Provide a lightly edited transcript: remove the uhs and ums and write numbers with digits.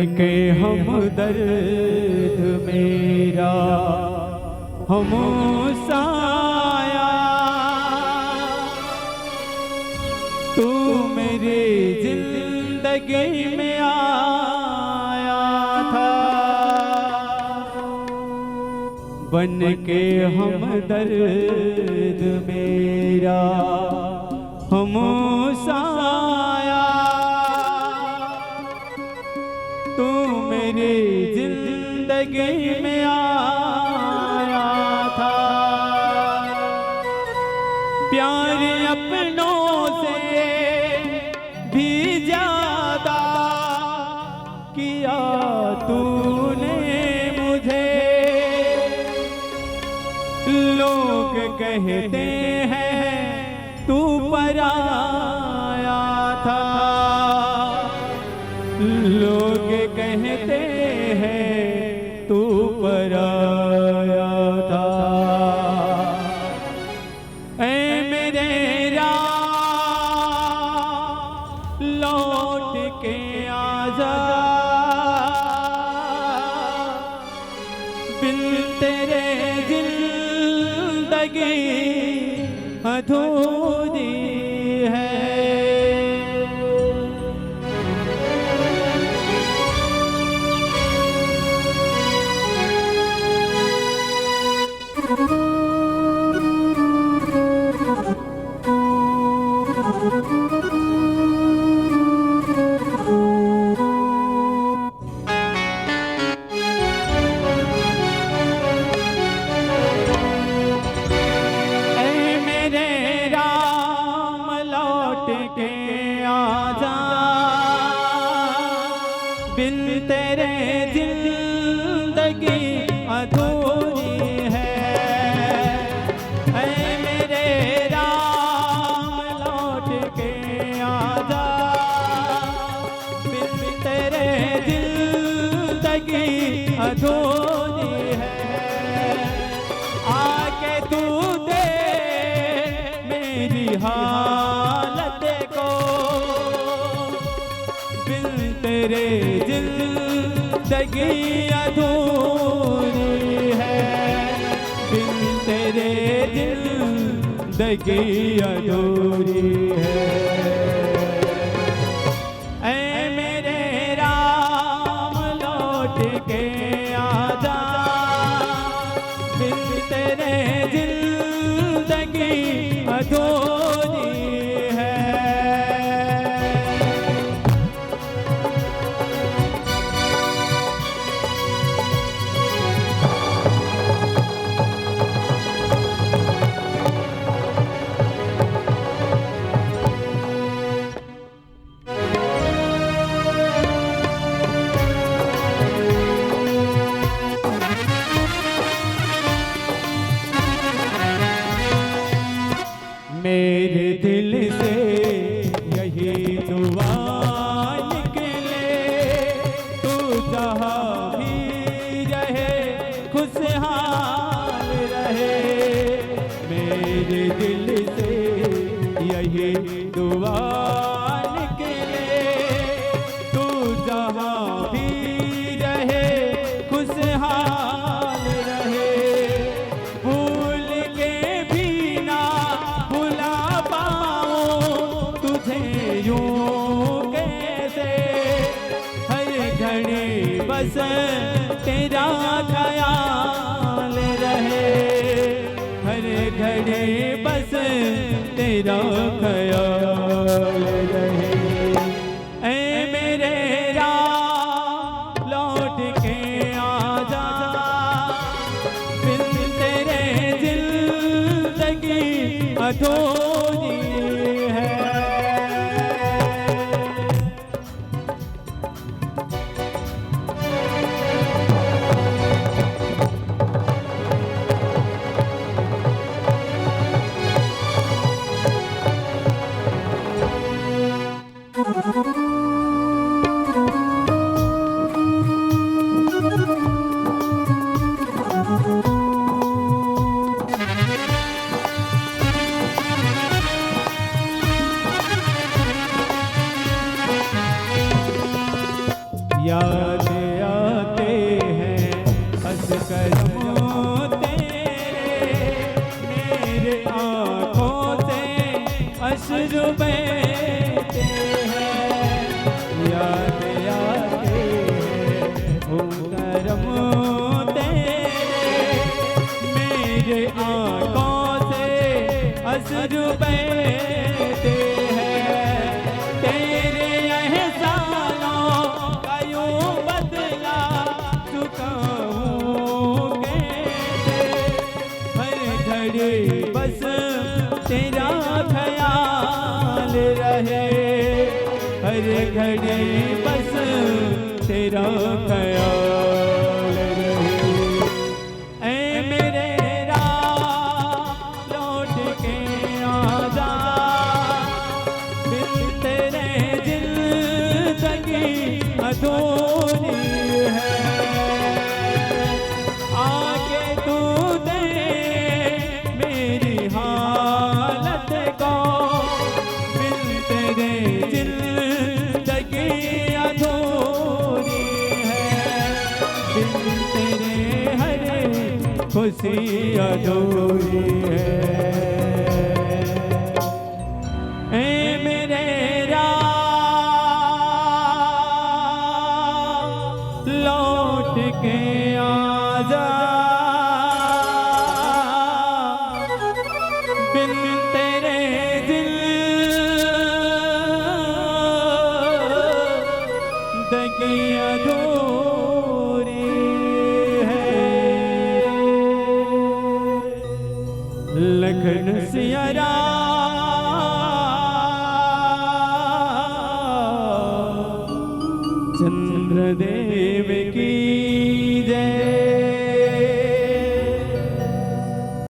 के हम दर्द मेरा हम साया, तू मेरी जिंदगी में आया था। बन के हम दर्द मेरा हम साया, तू मेरी जिंदगी में आया था। प्यार अपनों से भी ज्यादा किया तूने मुझे। लोग कहते हैं तू पराया था, लोग कहते हैं तू पराया था। ऐ मेरे राम लौट के आजा, बिन तेरे जिंदगी अधूरी है। बिन तेरे जिंदगी अधूरी है। ऐ मेरे राम लौट के आजा, बिन तेरे जिंदगी अधूरी है। आके तू दे मेरी हालत को, बिन तेरे जिंदगी अधूरी है। बिन तेरे जिंदगी अधूरी है। ऐ मेरे राम लौट के आजा, बिन तेरे जिंदगी अधूरी है। मेरे दिल से यही दुआ निकले, तू जहाँ भी रहे खुशहाल रहे। मेरे दिल से यही दुआ निकले, तू जहाँ भी रहे खुशहाल रहे। भूल के भी ना भुला पाऊं तुझे यूं कैसे, हर घड़ी बस तेरा ख्याल रहे। हर घड़ी बस तेरा ख्याल रहे। ऐ मेरे राम लौट के आजा, बिन तेरे जिंदगी अधूरी है। आते हैं हंस करम तेरे, मेरे आँखों से अश्रु बहते हैं, याद आते हैं वो करम तेरे, मेरे आँखों से अश्रु बहते हैं, तेरे एहसानों का यूं बदला चुका हूँ कैसे, हर घड़ी बस तेरा ख्याल रहे, हर घड़ी बस तेरा ख्याल रहे। ऐ मेरे राह लौट के आजा, बिन तेरे जिंदगी अधूरी है, आके तू दे मेरी हालत को, बिन तेरे जिंदगी अधूरी है, बिन तेरे हर खुशी अधूरी है। ऐ मेरे राह लौट के आजा, बिन तेरे जिंदगी अधूरी है। लखन सिया चंद्रदेव की